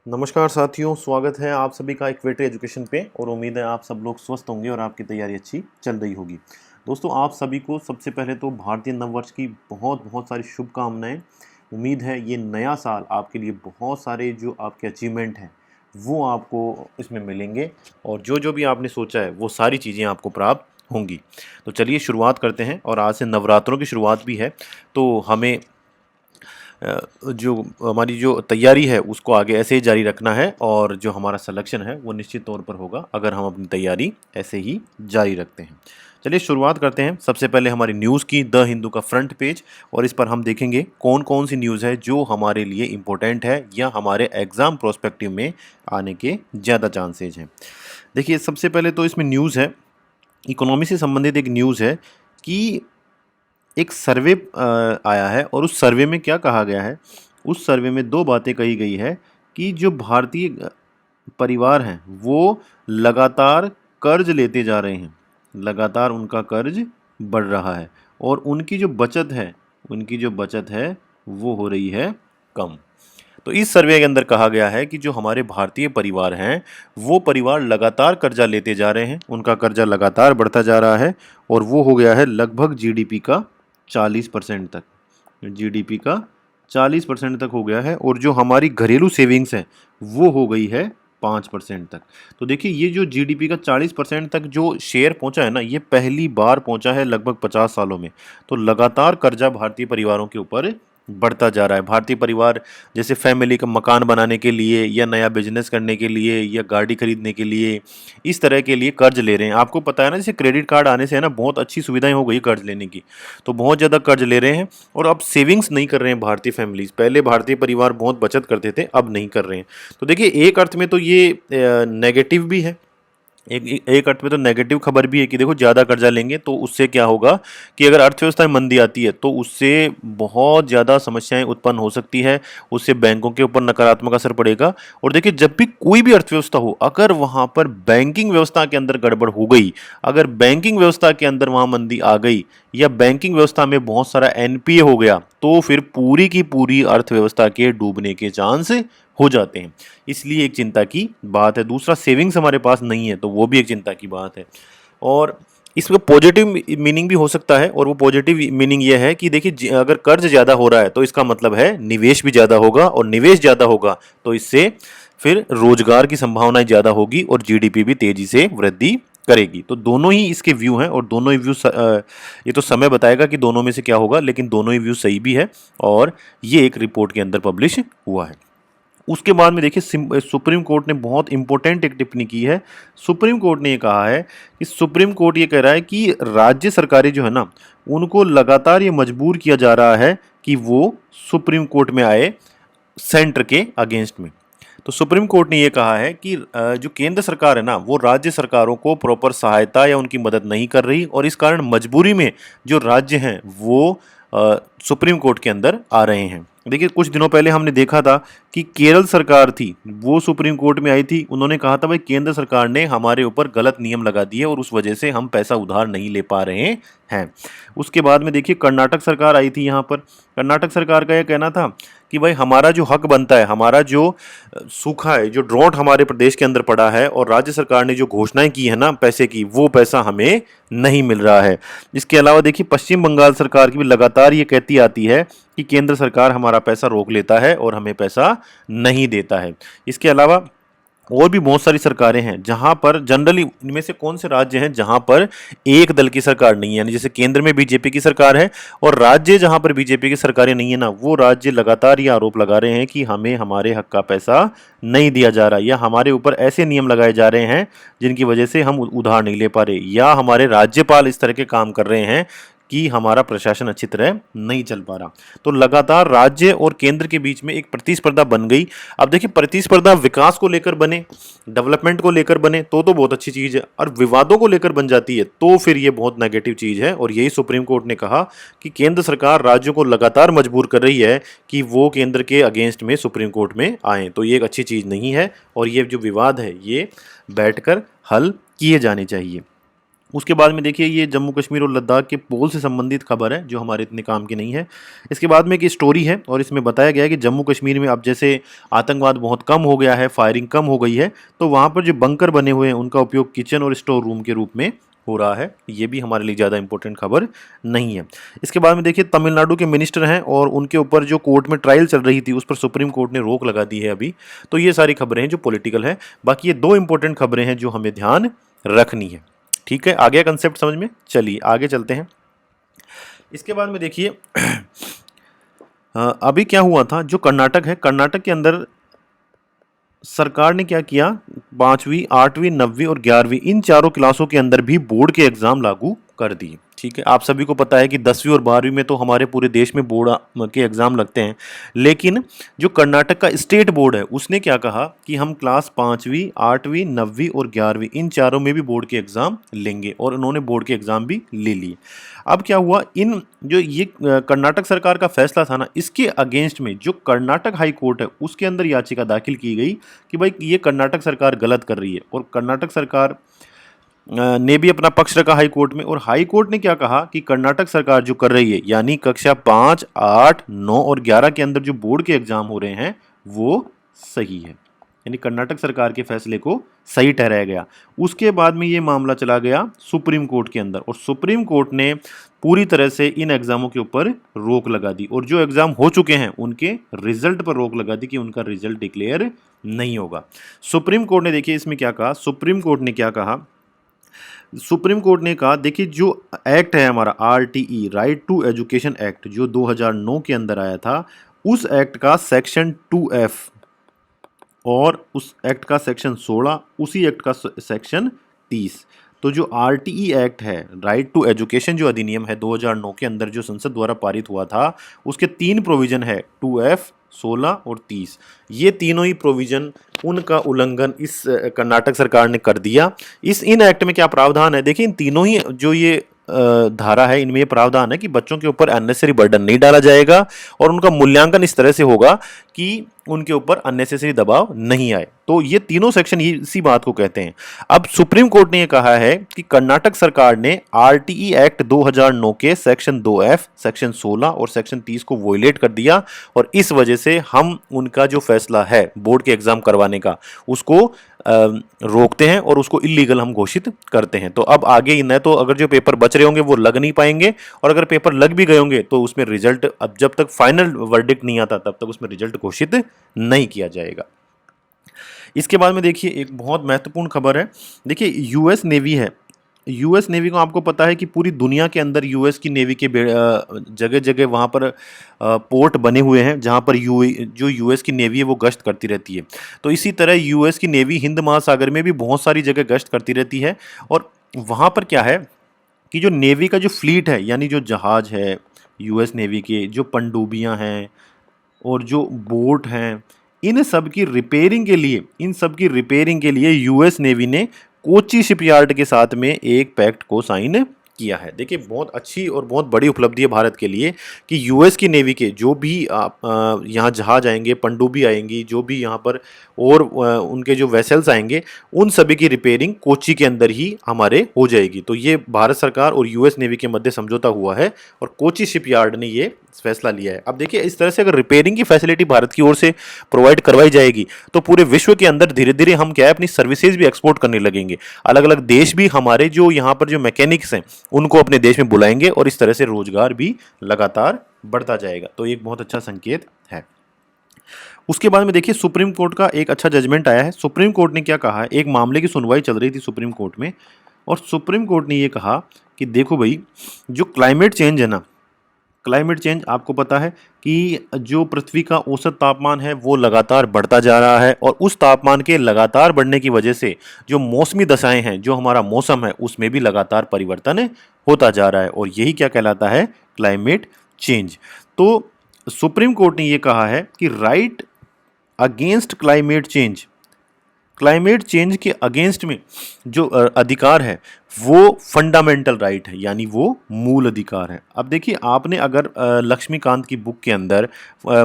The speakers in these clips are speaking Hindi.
नमस्कार साथियों, स्वागत है आप सभी का इक्वेटरी एजुकेशन पे और उम्मीद है आप सब लोग स्वस्थ होंगे और आपकी तैयारी अच्छी चल रही होगी। दोस्तों, आप सभी को सबसे पहले तो भारतीय नववर्ष की बहुत बहुत सारी शुभकामनाएं। उम्मीद है ये नया साल आपके लिए बहुत सारे जो आपके अचीवमेंट हैं वो आपको इसमें मिलेंगे और जो जो भी आपने सोचा है वो सारी चीज़ें आपको प्राप्त होंगी। तो चलिए शुरुआत करते हैं और आज से नवरात्रों की शुरुआत भी है, तो हमें जो हमारी जो तैयारी है उसको आगे ऐसे ही जारी रखना है और जो हमारा सिलेक्शन है वो निश्चित तौर पर होगा अगर हम अपनी तैयारी ऐसे ही जारी रखते हैं। चलिए शुरुआत करते हैं सबसे पहले हमारी न्यूज़ की, द हिंदू का फ्रंट पेज, और इस पर हम देखेंगे कौन कौन सी न्यूज़ है जो हमारे लिए इम्पोर्टेंट है या हमारे एग्ज़ाम प्रोस्पेक्टिव में आने के ज़्यादा चांसेज हैं। देखिए, सबसे पहले तो इसमें न्यूज़ है, इकोनॉमी से संबंधित एक न्यूज़ है कि एक सर्वे आया है और उस सर्वे में क्या कहा गया है। उस सर्वे में दो बातें कही गई है कि जो भारतीय परिवार हैं वो लगातार कर्ज लेते जा रहे हैं, लगातार उनका कर्ज बढ़ रहा है और उनकी जो बचत है वो हो रही है कम। तो इस सर्वे के अंदर कहा गया है कि जो हमारे भारतीय परिवार हैं वो परिवार लगातार कर्जा लेते जा रहे हैं, उनका कर्जा लगातार बढ़ता जा रहा है और वो हो गया है लगभग जीडीपी का 40% तक। जीडीपी का 40% तक हो गया है और जो हमारी घरेलू सेविंग्स है वो हो गई है 5% तक। तो देखिए, ये जो जीडीपी का 40% तक जो शेयर पहुंचा है ना, ये पहली बार पहुंचा है लगभग 50 सालों में। तो लगातार कर्जा भारतीय परिवारों के ऊपर बढ़ता जा रहा है। भारतीय परिवार जैसे फैमिली का मकान बनाने के लिए या नया बिजनेस करने के लिए या गाड़ी खरीदने के लिए, इस तरह के लिए कर्ज ले रहे हैं। आपको पता है ना, जैसे क्रेडिट कार्ड आने से है ना बहुत अच्छी सुविधाएं हो गई कर्ज लेने की, तो बहुत ज़्यादा कर्ज ले रहे हैं और अब सेविंग्स नहीं कर रहे हैं भारतीय फैमिलीज। पहले भारतीय परिवार बहुत बचत करते थे, अब नहीं कर रहे हैं। तो देखिए, एक अर्थ में तो ये नेगेटिव भी है, एक एक अर्थ में तो नेगेटिव खबर भी है कि देखो, ज़्यादा कर्जा लेंगे तो उससे क्या होगा कि अगर अर्थव्यवस्था में मंदी आती है तो उससे बहुत ज़्यादा समस्याएं उत्पन्न हो सकती है, उससे बैंकों के ऊपर नकारात्मक असर पड़ेगा। और देखिए, जब भी कोई भी अर्थव्यवस्था हो, अगर वहाँ पर बैंकिंग व्यवस्था के अंदर गड़बड़ हो गई, अगर बैंकिंग व्यवस्था के अंदर वहाँ मंदी आ गई या बैंकिंग व्यवस्था में बहुत सारा एनपीए हो गया, तो फिर पूरी की पूरी अर्थव्यवस्था के डूबने के चांस हो जाते हैं। इसलिए एक चिंता की बात है। दूसरा, सेविंग्स हमारे पास नहीं है तो वो भी एक चिंता की बात है। और इसमें पॉजिटिव मीनिंग भी हो सकता है और वो पॉजिटिव मीनिंग ये है कि देखिए, अगर कर्ज ज़्यादा हो रहा है तो इसका मतलब है निवेश भी ज़्यादा होगा और निवेश ज़्यादा होगा तो इससे फिर रोजगार की संभावनाएं ज़्यादा होगी और जीडीपी भी तेज़ी से वृद्धि करेगी। तो दोनों ही इसके व्यू हैं और दोनों ही व्यू ये तो समय बताएगा कि दोनों में से क्या होगा, लेकिन दोनों ही व्यू सही भी है और ये एक रिपोर्ट के अंदर पब्लिश हुआ है। उसके बाद में देखिए, सुप्रीम कोर्ट ने बहुत इंपॉर्टेंट एक टिप्पणी की है। सुप्रीम कोर्ट ने ये कहा है कि सुप्रीम कोर्ट ये कह रहा है कि राज्य सरकारें जो है ना, उनको लगातार ये मजबूर किया जा रहा है कि वो सुप्रीम कोर्ट में आए सेंटर के अगेंस्ट में। तो सुप्रीम कोर्ट ने ये कहा है कि जो केंद्र सरकार है ना, वो राज्य सरकारों को प्रॉपर सहायता या उनकी मदद नहीं कर रही और इस कारण मजबूरी में जो राज्य हैं वो सुप्रीम कोर्ट के अंदर आ रहे हैं। देखिए, कुछ दिनों पहले हमने देखा था कि केरल सरकार थी, वो सुप्रीम कोर्ट में आई थी। उन्होंने कहा था भाई, केंद्र सरकार ने हमारे ऊपर गलत नियम लगा दिए और उस वजह से हम पैसा उधार नहीं ले पा रहे हैं। उसके बाद में देखिए, कर्नाटक सरकार आई थी यहाँ पर। कर्नाटक सरकार का यह कहना था कि भाई, हमारा जो हक बनता है, हमारा जो सूखा है, जो ड्रॉट हमारे प्रदेश के अंदर पड़ा है और राज्य सरकार ने जो घोषणाएं की है ना पैसे की, वो पैसा हमें नहीं मिल रहा है। इसके अलावा देखिए, पश्चिम बंगाल सरकार की भी लगातार ये कहती आती है कि केंद्र सरकार हमारा पैसा रोक लेता है और हमें पैसा नहीं देता है। इसके अलावा और भी बहुत सारी सरकारें हैं जहां पर जनरली, इनमें से कौन से राज्य हैं जहां पर एक दल की सरकार नहीं है, यानी जैसे केंद्र में बीजेपी की सरकार है और राज्य जहां पर बीजेपी की सरकारें नहीं है ना, वो राज्य लगातार ये आरोप लगा रहे हैं कि हमें हमारे हक का पैसा नहीं दिया जा रहा या हमारे ऊपर ऐसे नियम लगाए जा रहे हैं जिनकी वजह से हम उधार नहीं ले पा रहे, या हमारे राज्यपाल इस तरह के काम कर रहे हैं कि हमारा प्रशासन अच्छी तरह नहीं चल पा रहा। तो लगातार राज्य और केंद्र के बीच में एक प्रतिस्पर्धा बन गई। अब देखिए, प्रतिस्पर्धा विकास को लेकर बने, डेवलपमेंट को लेकर बने तो बहुत अच्छी चीज़ है, और विवादों को लेकर बन जाती है तो फिर ये बहुत नेगेटिव चीज़ है। और यही सुप्रीम कोर्ट ने कहा कि केंद्र सरकार राज्यों को लगातार मजबूर कर रही है कि वो केंद्र के अगेंस्ट में सुप्रीम कोर्ट में आएँ, तो ये एक अच्छी चीज़ नहीं है और ये जो विवाद है ये बैठकर हल किए जाने चाहिए। उसके बाद में देखिए ये जम्मू कश्मीर और लद्दाख के पोल से संबंधित खबर है जो हमारे इतने काम की नहीं है। इसके बाद में एक स्टोरी है और इसमें बताया गया है कि जम्मू कश्मीर में अब जैसे आतंकवाद बहुत कम हो गया है, फायरिंग कम हो गई है, तो वहाँ पर जो बंकर बने हुए हैं उनका उपयोग किचन और स्टोर रूम के रूप में हो रहा है। ये भी हमारे लिए ज़्यादा इंपॉर्टेंट खबर नहीं है। इसके बाद में देखिए तमिलनाडु के मिनिस्टर हैं और उनके ऊपर जो कोर्ट में ट्रायल चल रही थी उस पर सुप्रीम कोर्ट ने रोक लगा दी है अभी। तो ये सारी खबरें हैं जो पॉलिटिकल है। बाकी ये 2 इंपॉर्टेंट खबरें हैं जो हमें ध्यान रखनी है। ठीक है, आ गया कंसेप्ट समझ में? चलिए आगे चलते हैं। इसके बाद में देखिए अभी क्या हुआ था, जो कर्नाटक है, कर्नाटक के अंदर सरकार ने क्या किया, 5वीं 8वीं 9वीं और 11वीं इन चारों क्लासों के अंदर भी बोर्ड के एग्जाम लागू कर दिए। ठीक है, आप सभी को पता है कि 10वीं और 12वीं में तो हमारे पूरे देश में बोर्ड के एग्जाम लगते हैं, लेकिन जो कर्नाटक का स्टेट बोर्ड है उसने क्या कहा कि हम क्लास 5वीं 8वीं 9वीं और 11वीं इन चारों में भी बोर्ड के एग्जाम लेंगे, और उन्होंने बोर्ड के एग्जाम भी ले लिए। अब क्या हुआ, इन जो ये कर्नाटक सरकार का फैसला था ना, इसके अगेंस्ट में जो कर्नाटक हाई कोर्ट है उसके अंदर याचिका दाखिल की गई कि भाई ये कर्नाटक सरकार गलत कर रही है, और कर्नाटक सरकार ने भी अपना पक्ष रखा हाई कोर्ट में। और हाई कोर्ट ने क्या कहा कि कर्नाटक सरकार जो कर रही है, यानी कक्षा 5, 8, 9 और 11 के अंदर जो बोर्ड के एग्जाम हो रहे हैं वो सही है, यानी कर्नाटक सरकार के फैसले को सही ठहराया गया। उसके बाद में ये मामला चला गया सुप्रीम कोर्ट के अंदर, और सुप्रीम कोर्ट ने पूरी तरह से इन एग्जामों के ऊपर रोक लगा दी, और जो एग्जाम हो चुके हैं उनके रिजल्ट पर रोक लगा दी कि उनका रिजल्ट डिक्लेयर नहीं होगा। सुप्रीम कोर्ट ने देखिए इसमें क्या कहा, सुप्रीम कोर्ट ने क्या कहा, सुप्रीम कोर्ट ने कहा देखिए जो एक्ट है हमारा RTE right to education act जो 2009 के अंदर आया था, उस एक्ट का सेक्शन 2F और उस एक्ट का सेक्शन 16, उसी एक्ट का सेक्शन 30, तो जो RTE एक्ट है राइट टू एजुकेशन जो अधिनियम है 2009 के अंदर जो संसद द्वारा पारित हुआ था, उसके 3 प्रोविजन है 2F, 16 और 30। ये तीनों ही प्रोविजन उनका उल्लंघन इस कर्नाटक सरकार ने कर दिया। इन एक्ट में क्या प्रावधान है, देखिए इन तीनों ही जो ये धारा है इनमें ये प्रावधान है कि बच्चों के ऊपर अननेसेसरी बर्डन नहीं डाला जाएगा, और उनका मूल्यांकन इस तरह से होगा कि उनके ऊपर अननेसेसरी दबाव नहीं आए। तो ये तीनों सेक्शन इसी बात को कहते हैं। अब सुप्रीम कोर्ट ने ये कहा है कि कर्नाटक सरकार ने RTE एक्ट 2009 के सेक्शन 2F, सेक्शन 16 और सेक्शन 30 को वोलेट कर दिया, और इस वजह से हम उनका जो फैसला है बोर्ड के एग्जाम करवाने का उसको रोकते हैं और उसको इलीगल हम घोषित करते हैं। तो अब आगे न तो अगर जो पेपर बच रहे होंगे वो लग नहीं पाएंगे, और अगर पेपर लग भी गए होंगे तो उसमें रिजल्ट, अब जब तक फाइनल वर्डिक्ट नहीं आता तब तक उसमें रिजल्ट घोषित नहीं किया जाएगा। इसके बाद में देखिए एक बहुत महत्वपूर्ण खबर है, देखिए यूएस नेवी है, यूएस नेवी को आपको पता है कि पूरी दुनिया के अंदर यूएस की नेवी के जगह जगह वहाँ पर पोर्ट बने हुए हैं जहाँ पर जो यूएस की नेवी है वो गश्त करती रहती है। तो इसी तरह यूएस की नेवी हिंद महासागर में भी बहुत सारी जगह गश्त करती रहती है, और वहाँ पर क्या है कि जो नेवी का जो फ्लीट है, यानी जो जहाज है यूएस नेवी के, जो पनडुब्बियाँ हैं और जो बोट हैं, इन सब की रिपेयरिंग के लिए यूएस नेवी ने कोची शिपयार्ड के साथ में एक पैक्ट को साइन किया है। देखिए बहुत अच्छी और बहुत बड़ी उपलब्धि है भारत के लिए कि यूएस की नेवी के जो भी यहाँ जहाज आएंगे, पनडुब्बी आएंगी, जो भी यहाँ पर और उनके जो वेसल्स आएंगे, उन सभी की रिपेयरिंग कोची के अंदर ही हमारे हो जाएगी। तो ये भारत सरकार और यूएस नेवी के मध्य समझौता हुआ है और कोची शिपयार्ड ने ये फैसला लिया है। अब देखिए इस तरह से अगर रिपेयरिंग की फैसिलिटी भारत की ओर से प्रोवाइड करवाई जाएगी तो पूरे विश्व के अंदर धीरे धीरे हम क्या है अपनी सर्विसेज भी एक्सपोर्ट करने लगेंगे। अलग अलग देश भी हमारे जो यहाँ पर जो मैकेनिक्स हैं उनको अपने देश में बुलाएंगे, और इस तरह से रोजगार भी लगातार बढ़ता जाएगा। तो एक बहुत अच्छा संकेत है। उसके बाद में देखिए सुप्रीम कोर्ट का एक अच्छा जजमेंट आया है। सुप्रीम कोर्ट ने क्या कहा है, एक मामले की सुनवाई चल रही थी सुप्रीम कोर्ट में, और सुप्रीम कोर्ट ने ये कहा कि देखो भाई जो क्लाइमेट चेंज है ना, क्लाइमेट चेंज आपको पता है कि जो पृथ्वी का औसत तापमान है वो लगातार बढ़ता जा रहा है, और उस तापमान के लगातार बढ़ने की वजह से जो मौसमी दशाएं हैं, जो हमारा मौसम है उसमें भी लगातार परिवर्तन होता जा रहा है, और यही क्या कहलाता है, क्लाइमेट चेंज। तो सुप्रीम कोर्ट ने ये कहा है कि right against climate change, climate change के अगेंस्ट में जो अधिकार है वो फंडामेंटल राइट है, यानी वो मूल अधिकार है। अब देखिए आपने अगर लक्ष्मीकांत की बुक के अंदर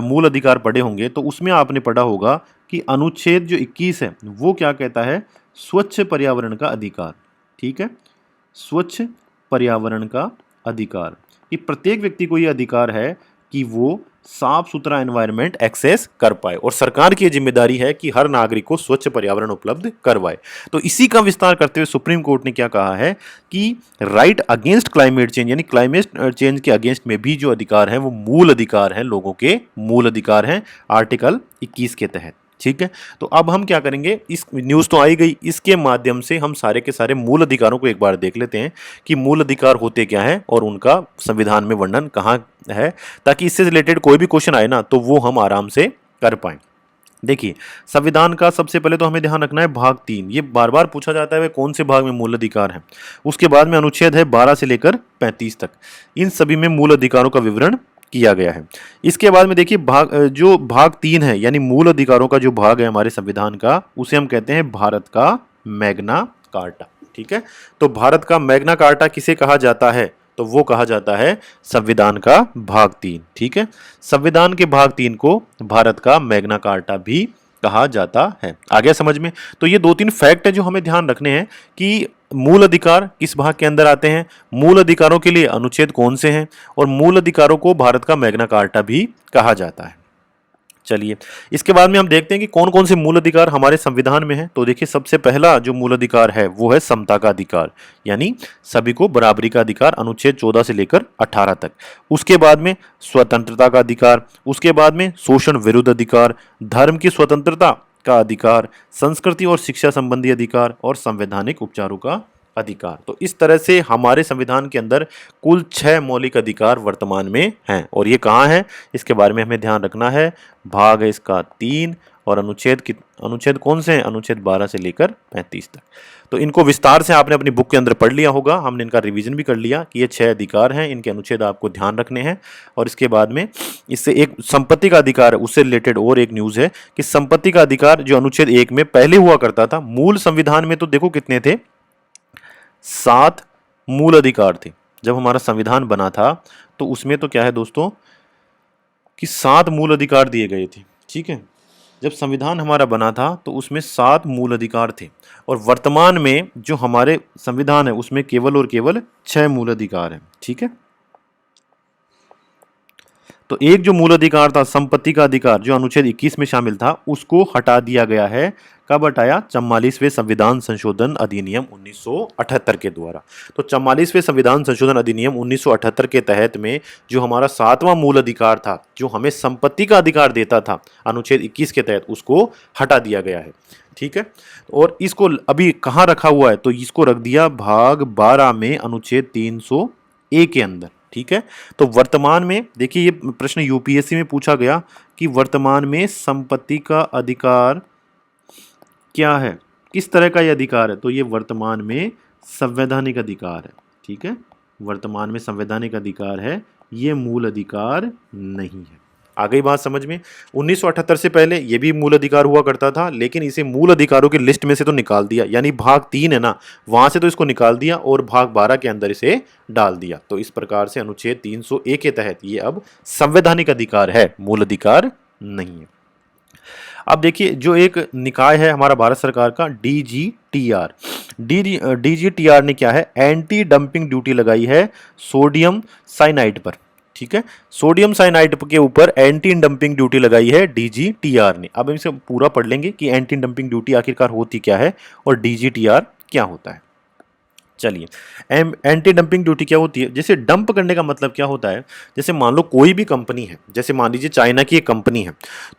मूल अधिकार पढ़े होंगे तो उसमें आपने पढ़ा होगा कि अनुच्छेद जो 21 है वो क्या कहता है, स्वच्छ पर्यावरण का अधिकार। ठीक है, स्वच्छ पर्यावरण का अधिकार। ये प्रत्येक व्यक्ति को ये अधिकार है कि वो साफ सुथरा एनवायरनमेंट एक्सेस कर पाए और सरकार की जिम्मेदारी है कि हर नागरिक को स्वच्छ पर्यावरण उपलब्ध करवाए। तो इसी का विस्तार करते हुए सुप्रीम कोर्ट ने क्या कहा है कि राइट अगेंस्ट क्लाइमेट चेंज, यानी क्लाइमेट चेंज के अगेंस्ट में भी जो अधिकार है वो मूल अधिकार है, लोगों के मूल अधिकार हैं आर्टिकल 21 के तहत। ठीक है, तो अब हम क्या करेंगे, इस न्यूज़ तो आई गई, इसके माध्यम से हम सारे के सारे मूल अधिकारों को एक बार देख लेते हैं कि मूल अधिकार होते क्या हैं और उनका संविधान में वर्णन कहाँ है, ताकि इससे रिलेटेड कोई भी क्वेश्चन आए ना तो वो हम आराम से कर पाएं। देखिए, संविधान का सबसे पहले तो हमें ध्यान रखना है भाग 3, ये बार बार पूछा जाता है वे कौन से भाग में मूल अधिकार है। उसके बाद में अनुच्छेद है 12 से लेकर 35 तक, इन सभी में मूल अधिकारों का विवरण किया गया है। इसके बाद में देखिए भाग 3 है, यानी मूल अधिकारों का जो भाग है हमारे संविधान का, उसे हम कहते हैं भारत का मैग्ना कार्टा। ठीक है, तो भारत का मैग्ना कार्टा किसे कहा जाता है, तो वो कहा जाता है संविधान का भाग 3। ठीक है, संविधान के भाग 3 को भारत का मैग्ना कार्टा भी कहा जाता है। आ गया समझ में? तो ये 2-3 फैक्ट है जो हमें ध्यान रखने हैं कि मूल अधिकार किस भाग के अंदर आते हैं, मूल अधिकारों के लिए अनुच्छेद कौन से हैं, और मूल अधिकारों को भारत का मैग्ना कार्टा भी कहा जाता है। चलिए, इसके बाद में हम देखते हैं कि कौन कौन से मूल अधिकार हमारे संविधान में हैं। तो देखिए, सबसे पहला जो मूल अधिकार है वो है समता का अधिकार, यानी सभी को बराबरी का अधिकार, अनुच्छेद 14 से लेकर 18 तक। उसके बाद में स्वतंत्रता का अधिकार, उसके बाद में शोषण विरुद्ध अधिकार, धर्म की स्वतंत्रता का अधिकार, संस्कृति और शिक्षा संबंधी अधिकार और संवैधानिक उपचारों का अधिकार। तो इस तरह से हमारे संविधान के अंदर कुल 6 मौलिक अधिकार वर्तमान में हैं। और ये कहाँ है, इसके बारे में हमें ध्यान रखना है। भाग है इसका 3 और अनुच्छेद कौन से हैं, अनुच्छेद 12 से लेकर 35 तक। तो इनको विस्तार से आपने अपनी बुक के अंदर पढ़ लिया होगा, हमने इनका रिवीजन भी कर लिया कि ये 6 अधिकार हैं, इनके अनुच्छेद आपको ध्यान रखने हैं। और इसके बाद में इससे एक संपत्ति का अधिकार है, उससे रिलेटेड और एक न्यूज़ है कि संपत्ति का अधिकार जो अनुच्छेद 1 में पहले हुआ करता था, मूल संविधान में तो देखो कितने थे, 7 मूल अधिकार थे। जब हमारा संविधान बना था तो उसमें तो क्या है दोस्तों कि 7 मूल अधिकार दिए गए थे। ठीक है, जब संविधान हमारा बना था तो उसमें 7 मूल अधिकार थे, और वर्तमान में जो हमारे संविधान है उसमें केवल और केवल 6 मूल अधिकार हैं। ठीक है, तो एक जो मूल अधिकार था संपत्ति का अधिकार, जो अनुच्छेद 21 में शामिल था, उसको हटा दिया गया है। कब हटाया? 44वें संविधान संशोधन अधिनियम 1978 के द्वारा। तो 44वें संविधान संशोधन अधिनियम 1978 के तहत में जो हमारा 7वां मूल अधिकार था, जो हमें संपत्ति का अधिकार देता था अनुच्छेद 21 के तहत, उसको हटा दिया गया है। ठीक है, और इसको अभी कहाँ रखा हुआ है, तो इसको रख दिया भाग 12 में अनुच्छेद 300A के अंदर। ठीक है, तो वर्तमान में देखिए, ये प्रश्न यूपीएससी में पूछा गया कि वर्तमान में संपत्ति का अधिकार क्या है, किस तरह का ये अधिकार है, तो ये वर्तमान में संवैधानिक अधिकार है। ठीक है, वर्तमान में संवैधानिक अधिकार है, ये मूल अधिकार नहीं है। आ गई बात समझ में? 1978 से पहले ये भी मूल अधिकार हुआ करता था, लेकिन इसे मूल अधिकारों की लिस्ट में से तो निकाल दिया, यानी भाग 3 है ना, वहां से तो इसको निकाल दिया और भाग 12 के अंदर इसे डाल दिया। तो इस प्रकार से अनुच्छेद 300A के तहत ये अब संवैधानिक अधिकार है, मूल अधिकार नहीं है। अब देखिए, जो एक निकाय है हमारा भारत सरकार का, DGTR, DGTR ने क्या है, एंटी डंपिंग ड्यूटी लगाई है सोडियम साइनाइड पर। ठीक है, सोडियम साइनाइड के ऊपर एंटी डंपिंग ड्यूटी लगाई है DGTR ने। अब हम इसे पूरा पढ़ लेंगे कि एंटी डंपिंग ड्यूटी आखिरकार होती क्या है और DGTR क्या होता है। चलिए, एंटी डंपिंग ड्यूटी क्या होती है? जैसे डंप करने का मतलब क्या होता है, जैसे मान लो कोई भी कंपनी है, जैसे मान लीजिए चाइना की एक कंपनी है,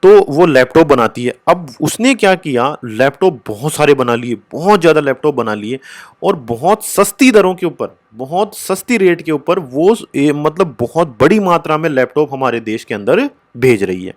तो वो लैपटॉप बनाती है। अब उसने क्या किया, लैपटॉप बहुत सारे बना लिए, बहुत ज़्यादा लैपटॉप बना लिए, और बहुत सस्ती दरों के ऊपर, बहुत सस्ती रेट के ऊपर वो मतलब बहुत बड़ी मात्रा में लैपटॉप हमारे देश के अंदर भेज रही है।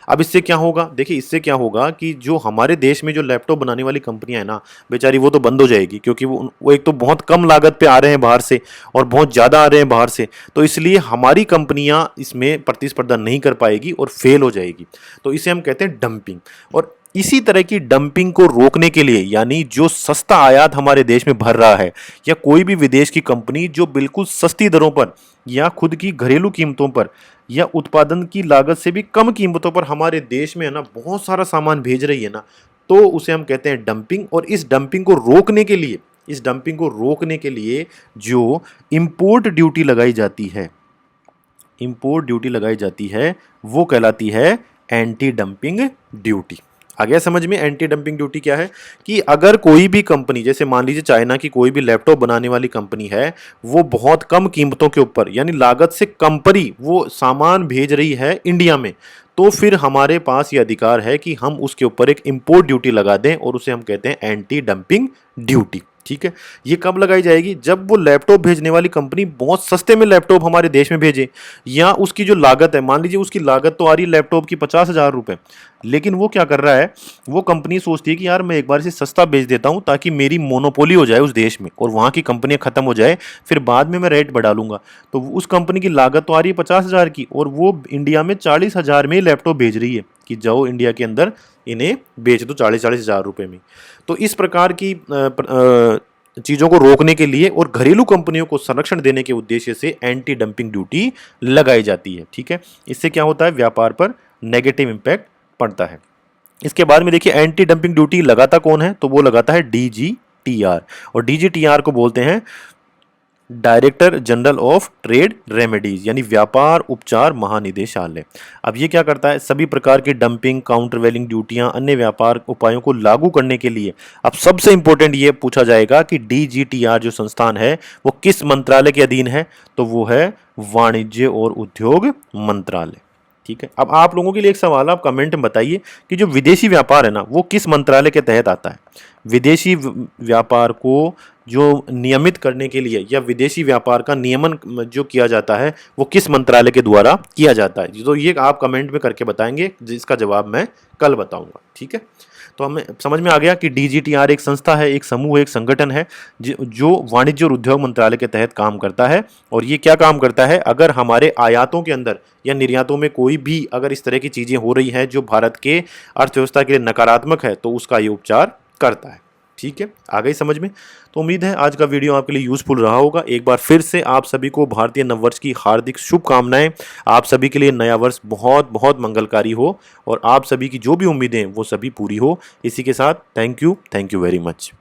अब इससे क्या होगा, देखिए इससे क्या होगा कि जो हमारे देश में जो लैपटॉप बनाने वाली कंपनियां हैं ना, बेचारी वो तो बंद हो जाएगी, क्योंकि वो एक तो बहुत कम लागत पे आ रहे हैं बाहर से और बहुत ज़्यादा आ रहे हैं बाहर से, तो इसलिए हमारी कंपनियां इसमें प्रतिस्पर्धा नहीं कर पाएगी और फेल हो जाएगी। तो इसे हम कहते हैं डंपिंग। और इसी तरह की डंपिंग को रोकने के लिए, यानी जो सस्ता आयात हमारे देश में भर रहा है, या कोई भी विदेश की कंपनी जो बिल्कुल सस्ती दरों पर या खुद की घरेलू कीमतों पर या उत्पादन की लागत से भी कम कीमतों पर हमारे देश में है ना बहुत सारा सामान भेज रही है ना, तो उसे हम कहते हैं डंपिंग। और इस डंपिंग को रोकने के लिए इस डंपिंग को रोकने के लिए जो इंपोर्ट ड्यूटी लगाई जाती है, इंपोर्ट ड्यूटी लगाई जाती है, वो कहलाती है एंटी डंपिंग ड्यूटी। आ गया समझ में एंटी डंपिंग ड्यूटी क्या है? कि अगर कोई भी कंपनी, जैसे मान लीजिए चाइना की कोई भी लैपटॉप बनाने वाली कंपनी है, वो बहुत कम कीमतों के ऊपर यानी लागत से कम पर ही वो सामान भेज रही है इंडिया में, तो फिर हमारे पास ये अधिकार है कि हम उसके ऊपर एक इंपोर्ट ड्यूटी लगा दें और उसे हम कहते हैं एंटी डंपिंग ड्यूटी। ठीक है, ये कब लगाई जाएगी? जब वो लैपटॉप भेजने वाली कंपनी बहुत सस्ते में लैपटॉप हमारे देश में भेजे, या उसकी जो लागत है, मान लीजिए उसकी लागत तो आ रही है लैपटॉप की 50,000 रुपये, लेकिन वो क्या कर रहा है, वो कंपनी सोचती है कि यार मैं एक बार इसे सस्ता बेच देता हूं ताकि मेरी मोनोपोली हो जाए उस देश में और वहां की कंपनियां खत्म हो जाए, फिर बाद में मैं रेट बढ़ा लूंगा। तो उस कंपनी की लागत तो आ रही है 50,000 की और वो इंडिया में 40,000 में लैपटॉप भेज रही है कि जाओ इंडिया के अंदर इन्हें बेच दो 40,000 रुपये में। तो इस प्रकार की चीज़ों को रोकने के लिए और घरेलू कंपनियों को संरक्षण देने के उद्देश्य से एंटी डंपिंग ड्यूटी लगाई जाती है। ठीक है, इससे क्या होता है, व्यापार पर नेगेटिव इंपैक्ट पड़ता है। इसके बाद में देखिए एंटी डंपिंग ड्यूटी लगाता कौन है, तो वो लगाता है डीजीटीआर, और डीजीटीआर को बोलते हैं director general of trade remedies, यानी व्यापार उपचार महानिदेशालय। अब ये क्या करता है, सभी प्रकार की डंपिंग, काउंटरवेलिंग ड्यूटियां, अन्य व्यापार उपायों को लागू करने के लिए अब सबसे इंपॉर्टेंट ये पूछा जाएगा कि डीजीटीआर जो संस्थान है वो किस मंत्रालय के अधीन है, तो वो है वाणिज्य और उद्योग मंत्रालय। ठीक है, अब आप लोगों के लिए एक सवाल, आप कमेंट में बताइए कि जो विदेशी व्यापार है ना वो किस मंत्रालय के तहत आता है? विदेशी व्यापार को जो नियमित करने के लिए या विदेशी व्यापार का नियमन जो किया जाता है वो किस मंत्रालय के द्वारा किया जाता है? तो ये आप कमेंट में करके बताएंगे, जिसका जवाब मैं कल बताऊंगा। ठीक है, तो हमें समझ में आ गया कि डीजीटीआर एक संस्था है, एक समूह, एक संगठन है जो वाणिज्य और उद्योग मंत्रालय के तहत काम करता है। और ये क्या काम करता है, अगर हमारे आयातों के अंदर या निर्यातों में कोई भी अगर इस तरह की चीज़ें हो रही हैं जो भारत के अर्थव्यवस्था के लिए नकारात्मक है, तो उसका ये उपचार करता है। ठीक है, आ गई समझ में? तो उम्मीद है आज का वीडियो आपके लिए यूजफुल रहा होगा। एक बार फिर से आप सभी को भारतीय नववर्ष की हार्दिक शुभकामनाएं। आप सभी के लिए नया वर्ष बहुत बहुत मंगलकारी हो और आप सभी की जो भी उम्मीदें वो सभी पूरी हो। इसी के साथ थैंक यू वेरी मच।